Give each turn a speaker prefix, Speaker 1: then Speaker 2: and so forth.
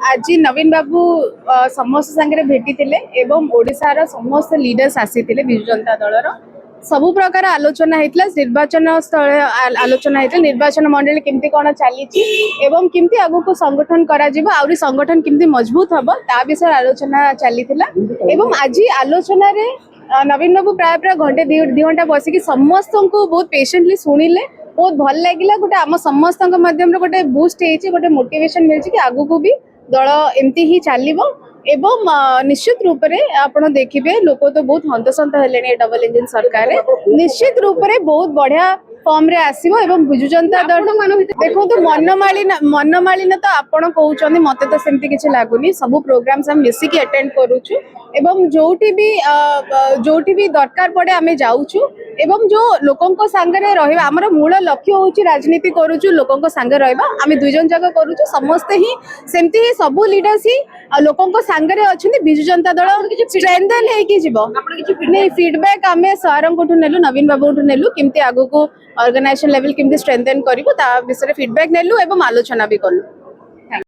Speaker 1: आज नवीन बाबू समस्त सांगे भेटी एवं ओडिशार समस्त लीडर्स आसी विजु जनता दलर सबु प्रकार आलोचना होता निर्वाचन स्थल आलोचना होता निर्वाचन मंडल केमती कौन चली केमती आगु को संगठन करा संगठन केमती मजबूत हम ता विषय आलोचना चली आज आलोचन नवीन बाबू प्राय प्राय घंटे दि घंटा बसिक समस्त को बहुत पेशेंटली शुणिले बहुत भल लगे गोटे आम समस्त मध्यम गोटे बूस्ट गोटे मोटिवेशन मिली कि आगु को भी दल एमती ही चलो एवं निश्चित रूप से आपड़ देखिए लोक तो बहुत हंतसंत है डबल इंजिन सरकार निश्चित रूप से बहुत बढ़िया फॉर्म रे आसीबो एवं बिजु जनता दल देखो तो मनमालिन तो आपण कहउछन मते तो सेमती किछ लागुनी सब प्रोग्राम्स हम मिसिकी अटेंड करूछु एवं जोटी भी दरकार पड़े आमे जाउछु एवं जो लोकंको संगे रहिबा हमर मूल लक्ष्य होची राजनीति करूछु लोकंको संगे रहिबा आमे दुई जन जगह करूछु समस्त ही सेमती ही सब लीडर्स ही लोकंको संगे अछनी बिजु जनता दल स्ट्रेंथन हेकी जिवो नै फीडबैक आमे सारंग कोठु नेलु नवीन बाबू कोठु नेलु किमती आगु को ऑर्गेनाइजेशन लेवल केमती स्ट्रेंथन करिवो ता विषय फीडबैक नेलु एवं आलोचना भी कलु।